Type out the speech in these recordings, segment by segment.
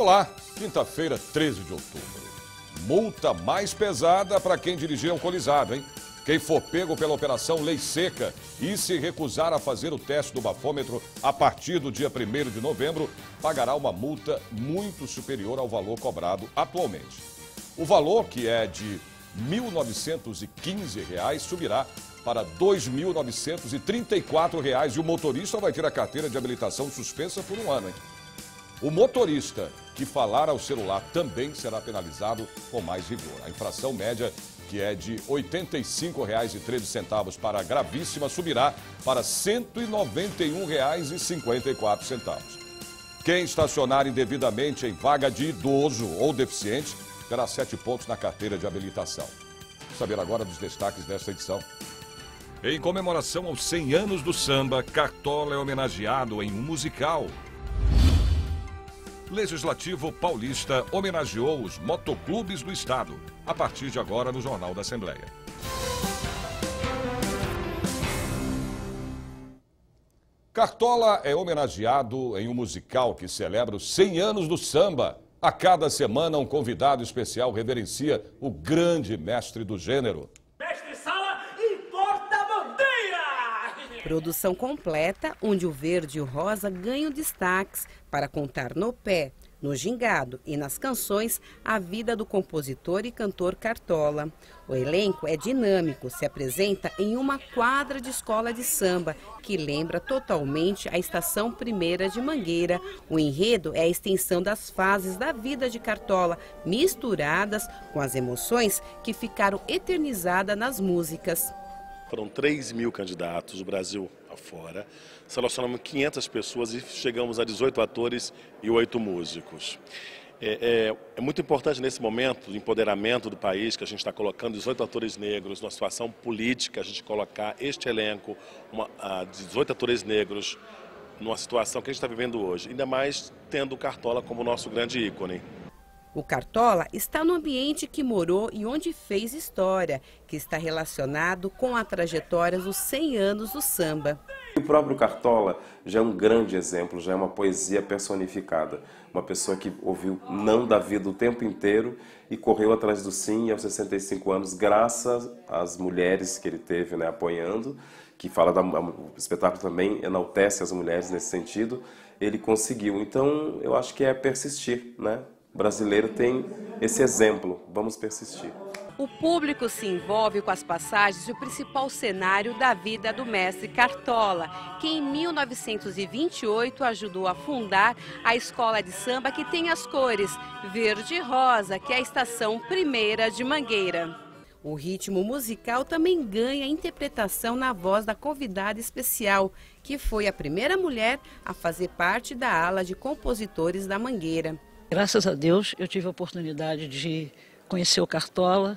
Olá, quinta-feira, 13 de outubro. Multa mais pesada para quem dirigir alcoolizado, hein? Quem for pego pela Operação Lei Seca e se recusar a fazer o teste do bafômetro a partir do dia 1º de novembro, pagará uma multa muito superior ao valor cobrado atualmente. O valor, que é de R$ 1.915, subirá para R$ 2.934 e o motorista vai ter a carteira de habilitação suspensa por um ano, hein? O motorista que falar ao celular também será penalizado com mais rigor. A infração média, que é de R$ 85,13 para a gravíssima, subirá para R$ 191,54. Quem estacionar indevidamente em vaga de idoso ou deficiente terá 7 pontos na carteira de habilitação. Vamos saber agora dos destaques desta edição. Em comemoração aos 100 anos do samba, Cartola é homenageado em um musical. Legislativo Paulista homenageou os motoclubes do estado, a partir de agora no Jornal da Assembleia. Cartola é homenageado em um musical que celebra os 100 anos do samba. A cada semana, um convidado especial reverencia o grande mestre do gênero. Mestre-sala e porta-bandeira! Produção completa, onde o verde e o rosa ganham destaques para contar no pé, no gingado e nas canções a vida do compositor e cantor Cartola. O elenco é dinâmico, se apresenta em uma quadra de escola de samba, que lembra totalmente a Estação Primeira de Mangueira. O enredo é a extensão das fases da vida de Cartola, misturadas com as emoções que ficaram eternizadas nas músicas. Foram 3.000 candidatos do Brasil afora, selecionamos 500 pessoas e chegamos a 18 atores e 8 músicos. É muito importante nesse momento de empoderamento do país, que a gente está colocando 18 atores negros, numa situação política, a gente colocar este elenco, 18 atores negros, numa situação que a gente está vivendo hoje, ainda mais tendo o Cartola como nosso grande ícone. O Cartola está no ambiente que morou e onde fez história, que está relacionado com a trajetória dos 100 anos do samba. O próprio Cartola já é um grande exemplo, já é uma poesia personificada. Uma pessoa que ouviu não da vida o tempo inteiro e correu atrás do sim, e aos 65 anos, graças às mulheres que ele teve, né, apoiando, que fala o espetáculo também enaltece as mulheres nesse sentido, ele conseguiu. Então, eu acho que é persistir, né? O brasileiro tem esse exemplo, vamos persistir. O público se envolve com as passagens e o principal cenário da vida do mestre Cartola, que em 1928 ajudou a fundar a escola de samba que tem as cores verde e rosa, que é a Estação Primeira de Mangueira. O ritmo musical também ganha interpretação na voz da convidada especial, que foi a primeira mulher a fazer parte da ala de compositores da Mangueira. Graças a Deus, eu tive a oportunidade de conhecer o Cartola,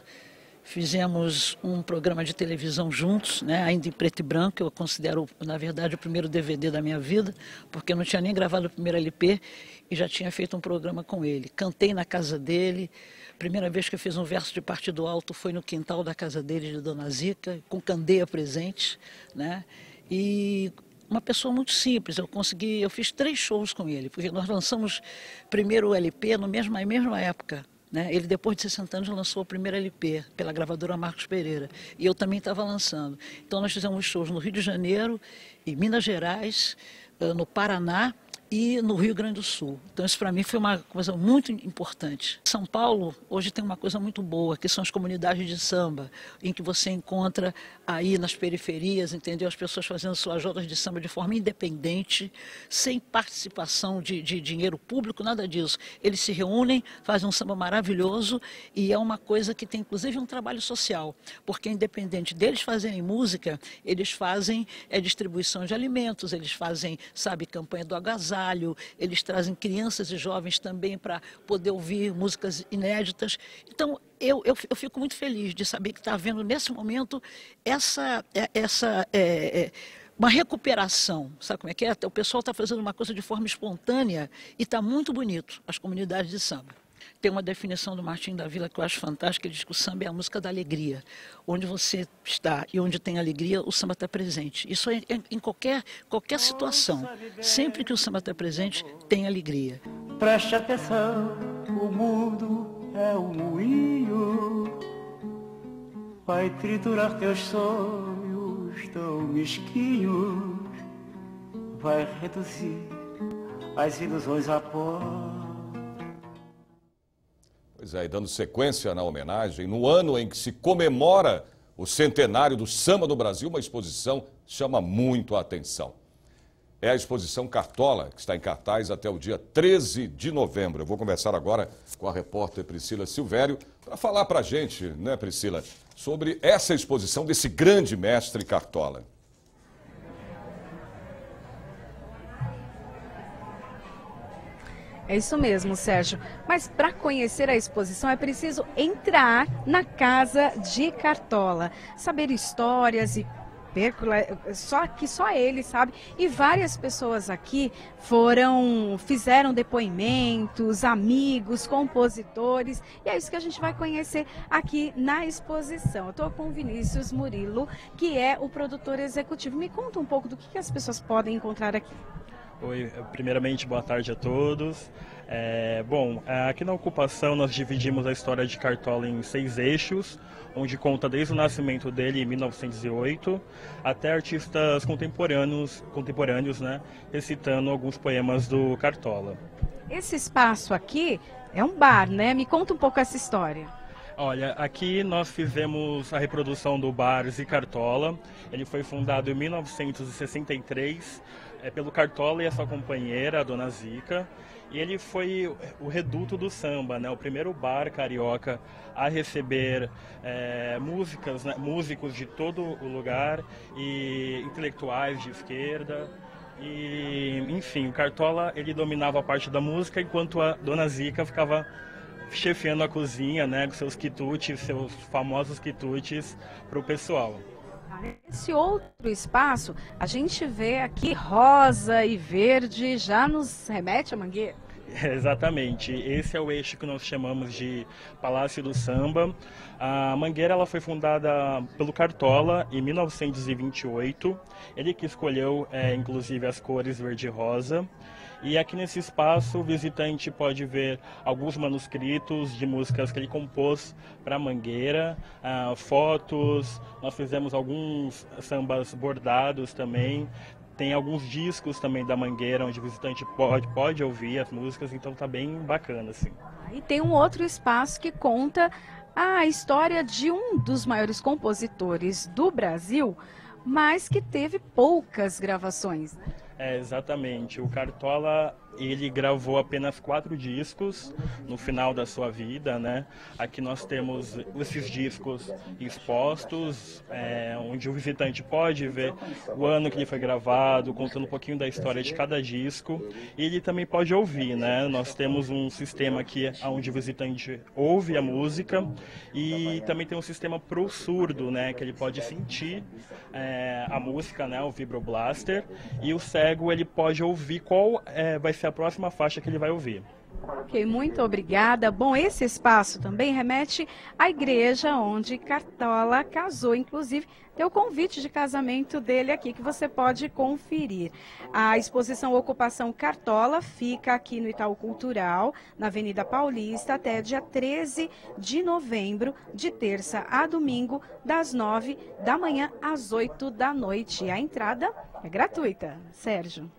fizemos um programa de televisão juntos, né, ainda em preto e branco, eu considero, na verdade, o primeiro DVD da minha vida, porque eu não tinha nem gravado o primeiro LP e já tinha feito um programa com ele. Cantei na casa dele, primeira vez que eu fiz um verso de partido alto foi no quintal da casa dele, de Dona Zica, com candeia presente, né, e uma pessoa muito simples. Eu fiz 3 shows com ele, porque nós lançamos primeiro o LP na mesma época, né? Ele, depois de 60 anos, lançou o primeiro LP pela gravadora Marcos Pereira, e eu também estava lançando. Então nós fizemos shows no Rio de Janeiro, em Minas Gerais, no Paraná e no Rio Grande do Sul. Então isso para mim foi uma coisa muito importante. São Paulo hoje tem uma coisa muito boa, que são as comunidades de samba, em que você encontra aí nas periferias, entendeu? As pessoas fazendo suas rodas de samba de forma independente, sem participação de dinheiro público, nada disso. Eles se reúnem, fazem um samba maravilhoso e é uma coisa que tem inclusive um trabalho social, porque independente deles fazerem música, eles fazem distribuição de alimentos, eles fazem, sabe, campanha do agasalho, eles trazem crianças e jovens também para poder ouvir músicas inéditas. Então, eu fico muito feliz de saber que está havendo nesse momento uma recuperação, sabe como é que é? O pessoal está fazendo uma coisa de forma espontânea e está muito bonito, as comunidades de samba. Tem uma definição do Martim da Vila que eu acho fantástica, ele diz que o samba é a música da alegria. Onde você está e onde tem alegria, o samba está presente. Isso é em qualquer situação. Sempre que o samba está presente, tem alegria. Preste atenção, o mundo é um moinho, vai triturar teus sonhos tão mesquinhos, vai reduzir as ilusões a pó. Pois é, e dando sequência na homenagem, no ano em que se comemora o centenário do samba no Brasil, uma exposição chama muito a atenção. É a exposição Cartola, que está em cartaz até o dia 13 de novembro. Eu vou conversar agora com a repórter Priscila Silvério para falar para a gente, né, Priscila, sobre essa exposição desse grande mestre Cartola. É isso mesmo, Sérgio. Mas para conhecer a exposição é preciso entrar na Casa de Cartola, saber histórias e só ele sabe. E várias pessoas aqui fizeram depoimentos, amigos, compositores, e é isso que a gente vai conhecer aqui na exposição. Eu estou com o Vinícius Murilo, que é o produtor executivo. Me conta um pouco do que as pessoas podem encontrar aqui. Oi, primeiramente boa tarde a todos. Aqui na ocupação nós dividimos a história de Cartola em 6 eixos, onde conta desde o nascimento dele em 1908 até artistas contemporâneos, né, recitando alguns poemas do Cartola. Esse espaço aqui é um bar, né? Me conta um pouco essa história. Olha, aqui nós fizemos a reprodução do Bar Zi Cartola. Ele foi fundado em 1963 pelo Cartola e a sua companheira, a Dona Zica. E ele foi o reduto do samba, né? O primeiro bar carioca a receber músicos de todo o lugar e intelectuais de esquerda. E, enfim, o Cartola ele dominava a parte da música, enquanto a Dona Zica ficava chefiando a cozinha, né, com seus quitutes, seus famosos quitutes para o pessoal. Nesse outro espaço, a gente vê aqui rosa e verde, já nos remete à Mangueira? Exatamente, esse é o eixo que nós chamamos de Palácio do Samba. A Mangueira ela foi fundada pelo Cartola em 1928, ele que escolheu inclusive as cores verde e rosa. E aqui nesse espaço o visitante pode ver alguns manuscritos de músicas que ele compôs para a Mangueira, fotos, nós fizemos alguns sambas bordados também. Tem alguns discos também da Mangueira, onde o visitante pode ouvir as músicas, então tá bem bacana, assim. E tem um outro espaço que conta a história de um dos maiores compositores do Brasil, mas que teve poucas gravações. Exatamente. O Cartola, ele gravou apenas 4 discos no final da sua vida, né? Aqui nós temos esses discos expostos, onde o visitante pode ver o ano que ele foi gravado, contando um pouquinho da história de cada disco. E ele também pode ouvir, né? Nós temos um sistema aqui onde o visitante ouve a música e também tem um sistema pro surdo, né? Que ele pode sentir a música, né? O Vibroblaster, e o cego ele pode ouvir qual vai ser a próxima faixa que ele vai ouvir. Ok, muito obrigada. Bom, esse espaço também remete à igreja onde Cartola casou, inclusive tem o convite de casamento dele aqui que você pode conferir. A exposição Ocupação Cartola fica aqui no Itaú Cultural, na Avenida Paulista, até dia 13 de novembro, de terça a domingo, das 9 da manhã às 8 da noite. A entrada é gratuita. Sérgio.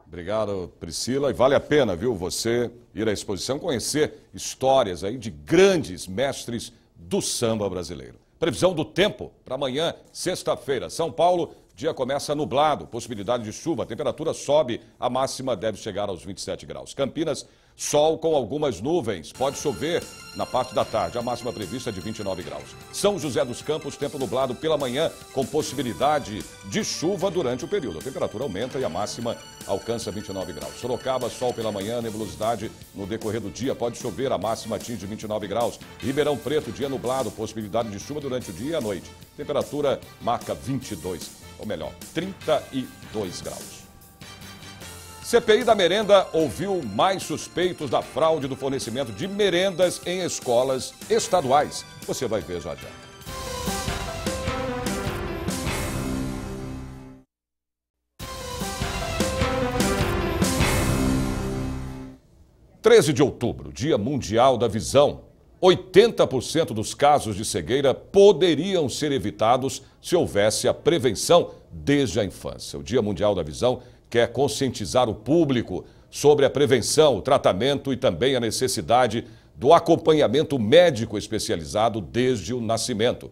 Obrigado, Priscila. E vale a pena, viu, você ir à exposição, conhecer histórias aí de grandes mestres do samba brasileiro. Previsão do tempo para amanhã, sexta-feira. São Paulo, dia começa nublado, possibilidade de chuva, a temperatura sobe, a máxima deve chegar aos 27 graus. Campinas, sol com algumas nuvens, pode chover na parte da tarde, a máxima prevista é de 29 graus. São José dos Campos, tempo nublado pela manhã, com possibilidade de chuva durante o período. A temperatura aumenta e a máxima alcança 29 graus. Sorocaba, sol pela manhã, nebulosidade no decorrer do dia, pode chover, a máxima atinge 29 graus. Ribeirão Preto, dia nublado, possibilidade de chuva durante o dia e a noite. Temperatura marca 22, ou melhor, 32 graus. CPI da merenda ouviu mais suspeitos da fraude do fornecimento de merendas em escolas estaduais. Você vai ver já já. – 13 de outubro, Dia Mundial da Visão. 80% dos casos de cegueira poderiam ser evitados se houvesse a prevenção desde a infância. O Dia Mundial da Visão quer conscientizar o público sobre a prevenção, o tratamento e também a necessidade do acompanhamento médico especializado desde o nascimento.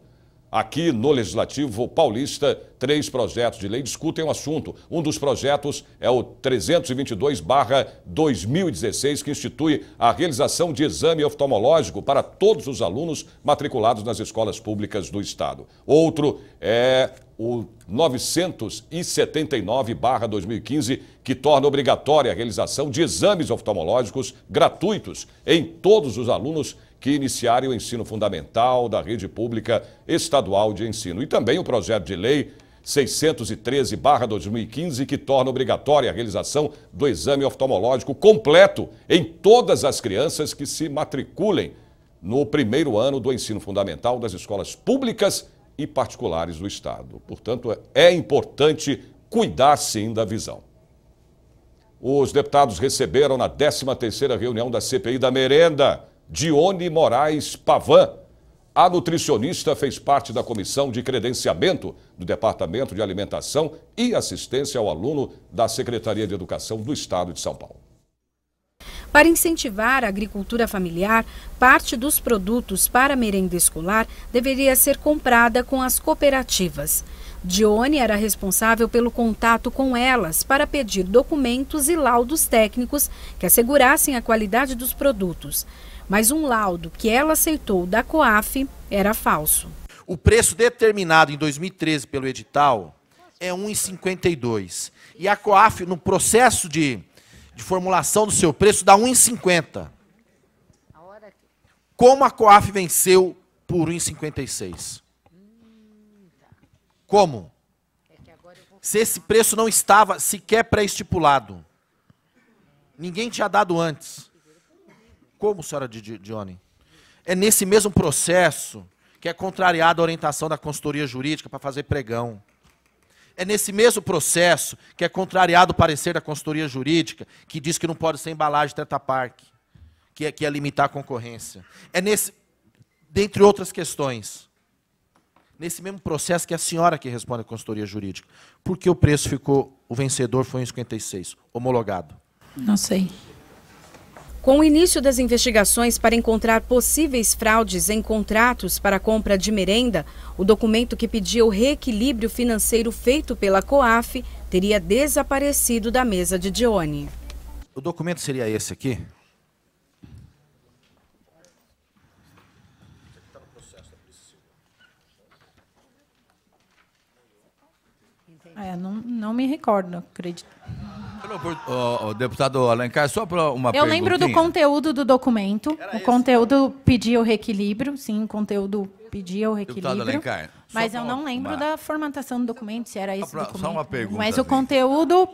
Aqui no Legislativo Paulista, 3 projetos de lei discutem o assunto. Um dos projetos é o 322/2016, que institui a realização de exame oftalmológico para todos os alunos matriculados nas escolas públicas do Estado. Outro é o 979/2015, que torna obrigatória a realização de exames oftalmológicos gratuitos em todos os alunos que iniciarem o ensino fundamental da rede pública estadual de ensino. E também o projeto de lei 613/2015, que torna obrigatória a realização do exame oftalmológico completo em todas as crianças que se matriculem no primeiro ano do ensino fundamental das escolas públicas e particulares do Estado. Portanto, é importante cuidar, sim, da visão. Os deputados receberam na 13ª reunião da CPI da merenda Dione Moraes Pavan. A nutricionista fez parte da comissão de credenciamento do Departamento de Alimentação e Assistência ao Aluno da Secretaria de Educação do Estado de São Paulo. Para incentivar a agricultura familiar, parte dos produtos para a merenda escolar deveria ser comprada com as cooperativas. Dione era responsável pelo contato com elas para pedir documentos e laudos técnicos que assegurassem a qualidade dos produtos. Mas um laudo que ela aceitou da COAF era falso. O preço determinado em 2013 pelo edital é R$ 1,52. E a COAF, no processo de formulação do seu preço, dá R$ 1,50. Como a COAF venceu por R$ 1,56? Como? Se esse preço não estava sequer pré-estipulado. Ninguém tinha dado antes. Como, senhora Dione? É nesse mesmo processo que é contrariada a orientação da consultoria jurídica para fazer pregão. É nesse mesmo processo que é contrariado o parecer da consultoria jurídica, que diz que não pode ser embalagem Tetra Pak, que é limitar a concorrência. É nesse, dentre outras questões, nesse mesmo processo que é a senhora que responde à consultoria jurídica. Por que o preço ficou, o vencedor foi em 56, homologado? Não sei. Com o início das investigações para encontrar possíveis fraudes em contratos para a compra de merenda, o documento que pedia o reequilíbrio financeiro feito pela COAF teria desaparecido da mesa de Dione. O documento seria esse aqui? Não me recordo, acredito. Deputado Alencar, só para uma perguntinha. Eu lembro do conteúdo do documento. O conteúdo pedia o reequilíbrio, sim, o conteúdo pedia o reequilíbrio. Deputado Alencar, mas eu não lembro da formatação do documento, se era esse documento. Só uma pergunta. Mas o conteúdo...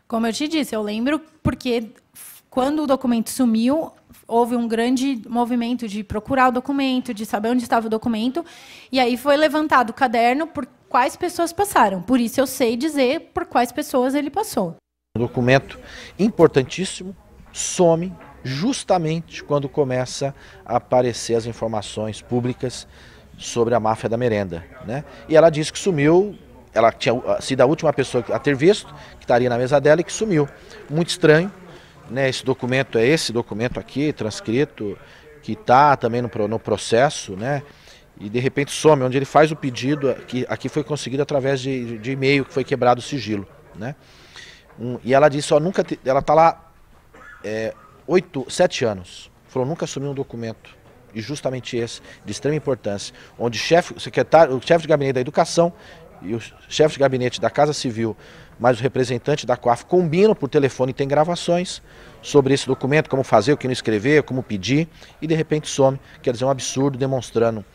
Como eu te disse, eu lembro porque quando o documento sumiu, houve um grande movimento de procurar o documento, de saber onde estava o documento, e aí foi levantado o caderno por quais pessoas passaram. Por isso eu sei dizer por quais pessoas ele passou. Um documento importantíssimo some justamente quando começa a aparecer as informações públicas sobre a máfia da merenda, né? E ela disse que sumiu, ela tinha sido a última pessoa a ter visto, que estaria na mesa dela e que sumiu. Muito estranho, né? Esse documento é esse documento aqui, transcrito, que está também no processo, né? E de repente some, onde ele faz o pedido, aqui foi conseguido através de e-mail, que foi quebrado o sigilo, né? E ela disse, ó, ela está lá 7 anos, falou, nunca assumiu um documento, e justamente esse, de extrema importância, onde o chefe de gabinete da educação e o chefe de gabinete da Casa Civil, mais o representante da COAF, combinam por telefone e tem gravações sobre esse documento, como fazer, o que não escrever, como pedir, e de repente some, quer dizer, um absurdo, demonstrando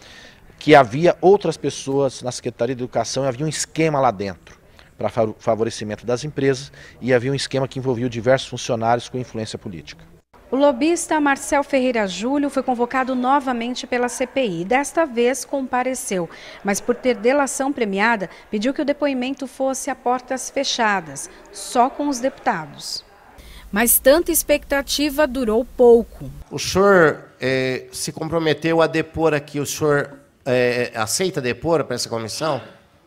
que havia outras pessoas na Secretaria de Educação e havia um esquema lá dentro para favorecimento das empresas e havia um esquema que envolvia diversos funcionários com influência política. O lobista Marcel Ferreira Júlio foi convocado novamente pela CPI. Desta vez compareceu, mas por ter delação premiada, pediu que o depoimento fosse a portas fechadas, só com os deputados. Mas tanta expectativa durou pouco. O senhor se comprometeu a depor aqui, o senhor aceita depor para essa comissão?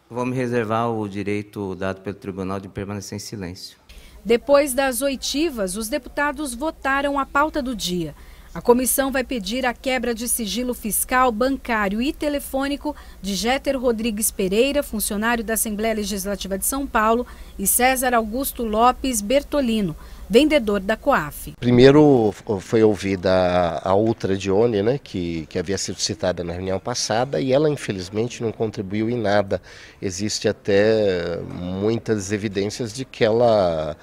Vou me reservar o direito dado pelo tribunal de permanecer em silêncio. Depois das oitivas, os deputados votaram a pauta do dia. A comissão vai pedir a quebra de sigilo fiscal, bancário e telefônico de Jeter Rodrigues Pereira, funcionário da Assembleia Legislativa de São Paulo, e César Augusto Lopes Bertolino, vendedor da Coaf. Primeiro foi ouvida a outra Dione, né, que havia sido citada na reunião passada, e ela infelizmente não contribuiu em nada. Existe até muitas evidências de que ela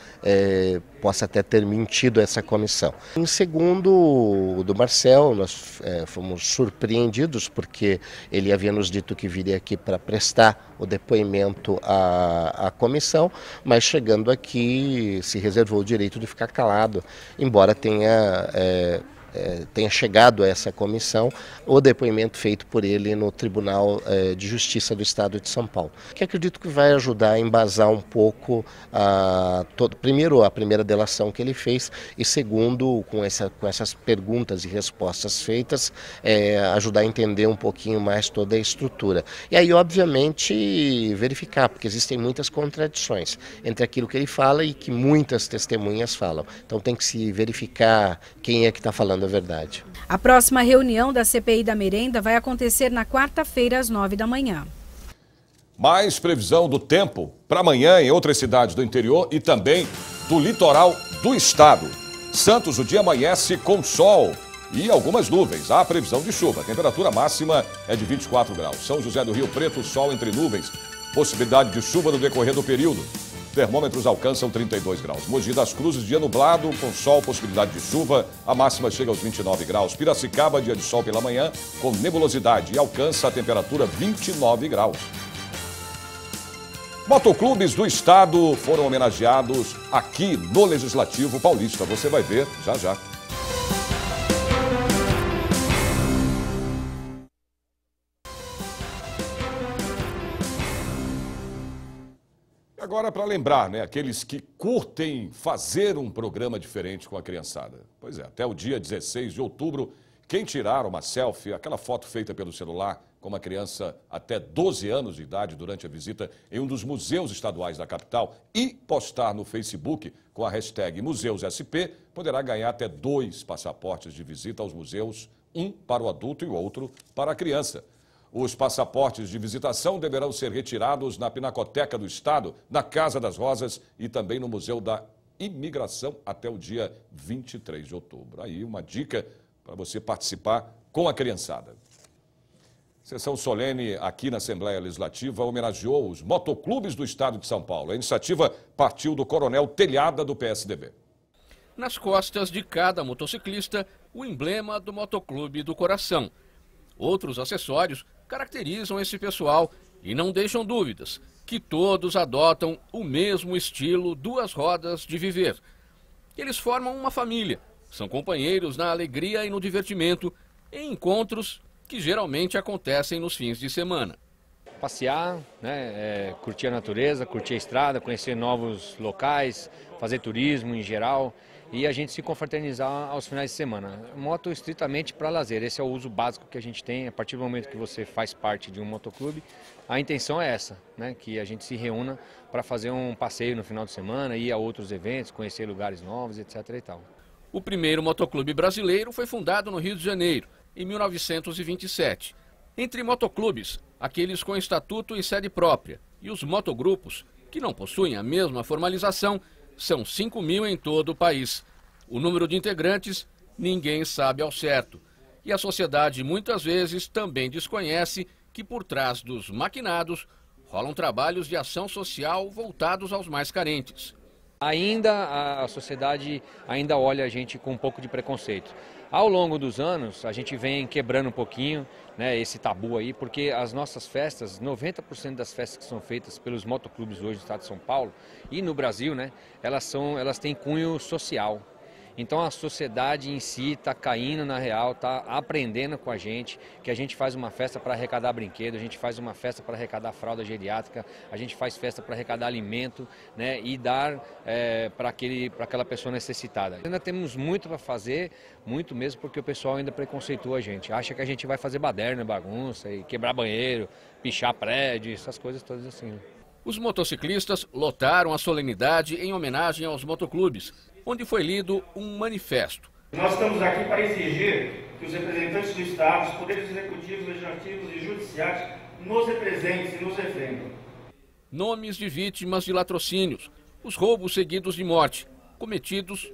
possa até ter mentido essa comissão. Em segundo, do Marcel, nós fomos surpreendidos porque ele havia nos dito que viria aqui para prestar o depoimento à comissão, mas chegando aqui se reservou o direito de ficar calado, embora tenha chegado a essa comissão o depoimento feito por ele no Tribunal de Justiça do Estado de São Paulo, que acredito que vai ajudar a embasar um pouco, primeiro, a primeira delação que ele fez, e segundo, com essas perguntas e respostas feitas, ajudar a entender um pouquinho mais toda a estrutura. E aí, obviamente, verificar, porque existem muitas contradições entre aquilo que ele fala e que muitas testemunhas falam. Então tem que se verificar quem é que está falando a verdade. A próxima reunião da CPI da merenda vai acontecer na quarta-feira, às 9 da manhã. Mais previsão do tempo para amanhã em outras cidades do interior e também do litoral do estado. Santos, o dia amanhece com sol e algumas nuvens. Há previsão de chuva. A temperatura máxima é de 24 graus. São José do Rio Preto, sol entre nuvens. Possibilidade de chuva no decorrer do período. Termômetros alcançam 32 graus. Mogi das Cruzes, dia nublado, com sol, possibilidade de chuva. A máxima chega aos 29 graus. Piracicaba, dia de sol pela manhã, com nebulosidade e alcança a temperatura 29 graus. Motoclubes do estado foram homenageados aqui no Legislativo Paulista. Você vai ver já já. Agora, para lembrar, né, aqueles que curtem fazer um programa diferente com a criançada. Pois é, até o dia 16 de outubro, quem tirar uma selfie, aquela foto feita pelo celular com uma criança até 12 anos de idade durante a visita em um dos museus estaduais da capital e postar no Facebook com a hashtag MuseusSP, poderá ganhar até 2 passaportes de visita aos museus, um para o adulto e o outro para a criança. Os passaportes de visitação deverão ser retirados na Pinacoteca do Estado, na Casa das Rosas e também no Museu da Imigração até o dia 23 de outubro. Aí uma dica para você participar com a criançada. Sessão solene aqui na Assembleia Legislativa homenageou os motoclubes do Estado de São Paulo. A iniciativa partiu do Coronel Telhada, do PSDB. Nas costas de cada motociclista, o emblema do Motoclube do Coração. Outros acessórios caracterizam esse pessoal e não deixam dúvidas que todos adotam o mesmo estilo duas rodas de viver. Eles formam uma família, são companheiros na alegria e no divertimento, em encontros que geralmente acontecem nos fins de semana. Passear, né, curtir a natureza, curtir a estrada, conhecer novos locais, fazer turismo em geral e a gente se confraternizar aos finais de semana. Moto estritamente para lazer, esse é o uso básico que a gente tem. A partir do momento que você faz parte de um motoclube, a intenção é essa, né, que a gente se reúna para fazer um passeio no final de semana, ir a outros eventos, conhecer lugares novos, etc. e tal. O primeiro motoclube brasileiro foi fundado no Rio de Janeiro, em 1927. Entre motoclubes, aqueles com estatuto e sede própria, e os motogrupos, que não possuem a mesma formalização, são 5.000 em todo o país. O número de integrantes, ninguém sabe ao certo. E a sociedade muitas vezes também desconhece que por trás dos maquinados rolam trabalhos de ação social voltados aos mais carentes. Ainda a sociedade ainda olha a gente com um pouco de preconceito. Ao longo dos anos, a gente vem quebrando um pouquinho, né, esse tabu aí, porque as nossas festas, 90% das festas que são feitas pelos motoclubes hoje no estado de São Paulo e no Brasil, né, elas têm cunho social. Então a sociedade em si está caindo na real, está aprendendo com a gente, que a gente faz uma festa para arrecadar brinquedo, a gente faz uma festa para arrecadar fralda geriátrica, a gente faz festa para arrecadar alimento, né, e dar para aquela pessoa necessitada. Ainda temos muito para fazer, muito mesmo, porque o pessoal ainda preconceitua a gente. Acha que a gente vai fazer baderna, bagunça, e quebrar banheiro, pichar prédio, essas coisas todas assim. Né? Os motociclistas lotaram a solenidade em homenagem aos motoclubes, onde foi lido um manifesto. Nós estamos aqui para exigir que os representantes do Estado, os poderes executivos, legislativos e judiciários nos representem e nos defendam. Nomes de vítimas de latrocínios, os roubos seguidos de morte, cometidos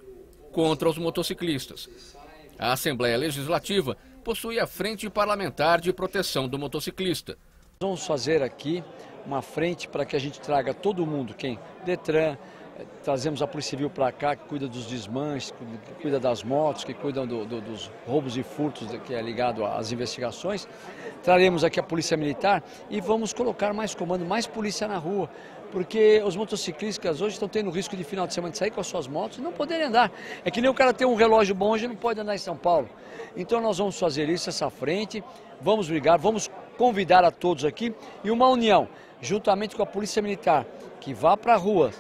contra os motociclistas. A Assembleia Legislativa possui a Frente Parlamentar de Proteção do Motociclista. Vamos fazer aqui uma frente para que a gente traga todo mundo, quem? Detran, trazemos a Polícia Civil para cá, que cuida dos desmanches, que cuida das motos, que cuida dos roubos e furtos, que é ligado às investigações. Traremos aqui a Polícia Militar e vamos colocar mais comando, mais polícia na rua, porque os motociclistas hoje estão tendo risco de final de semana de sair com as suas motos e não poderem andar. É que nem o cara ter um relógio bom hoje e não pode andar em São Paulo. Então nós vamos fazer isso, essa frente, vamos brigar, vamos convidar a todos aqui e uma união, juntamente com a Polícia Militar, que vá para a rua,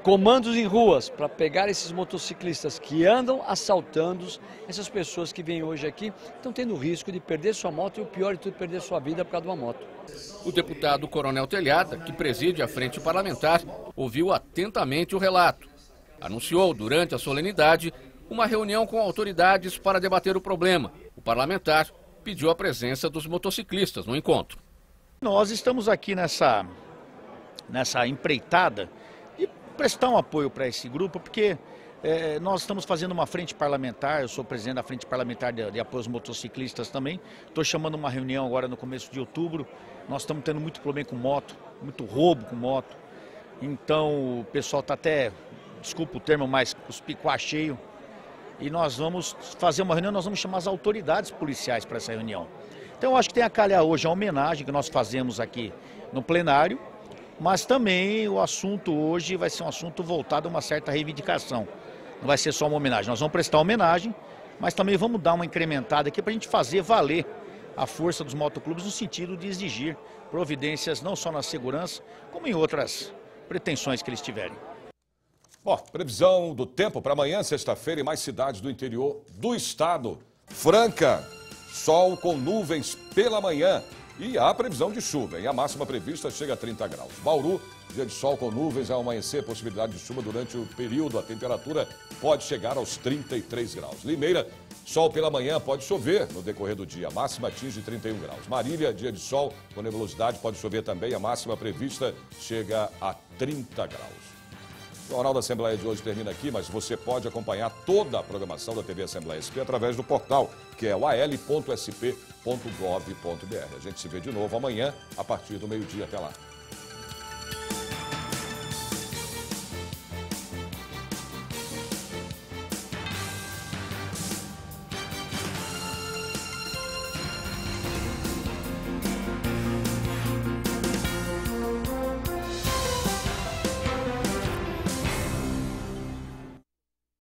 comandos em ruas para pegar esses motociclistas que andam assaltando essas pessoas que vêm hoje aqui, estão tendo risco de perder sua moto e o pior de tudo, perder sua vida por causa de uma moto. O deputado Coronel Telhada, que preside a Frente Parlamentar, ouviu atentamente o relato. Anunciou durante a solenidade uma reunião com autoridades para debater o problema. O parlamentar pediu a presença dos motociclistas no encontro. Nós estamos aqui nessa empreitada prestar um apoio para esse grupo, porque nós estamos fazendo uma frente parlamentar, eu sou presidente da frente parlamentar de apoio aos motociclistas também, estou chamando uma reunião agora no começo de outubro, nós estamos tendo muito problema com moto, muito roubo com moto, então o pessoal está até, desculpa o termo, mas os picuá cheio, e nós vamos fazer uma reunião, nós vamos chamar as autoridades policiais para essa reunião. Então eu acho que tem a calhar hoje a homenagem que nós fazemos aqui no plenário, mas também o assunto hoje vai ser um assunto voltado a uma certa reivindicação. Não vai ser só uma homenagem, nós vamos prestar homenagem, mas também vamos dar uma incrementada aqui para a gente fazer valer a força dos motoclubes no sentido de exigir providências não só na segurança, como em outras pretensões que eles tiverem. Bom, previsão do tempo para amanhã, sexta-feira, em mais cidades do interior do estado. Franca, sol com nuvens pela manhã. E há previsão de chuva, e a máxima prevista chega a 30 graus. Bauru, dia de sol com nuvens, ao amanhecer, possibilidade de chuva durante o período, a temperatura pode chegar aos 33 graus. Limeira, sol pela manhã, pode chover no decorrer do dia, a máxima atinge 31 graus. Marília, dia de sol com nebulosidade, pode chover também, a máxima prevista chega a 30 graus. O Jornal da Assembleia de hoje termina aqui, mas você pode acompanhar toda a programação da TV Assembleia SP através do portal, que é o al.sp.gov.br. A gente se vê de novo amanhã, a partir do meio-dia. Até lá.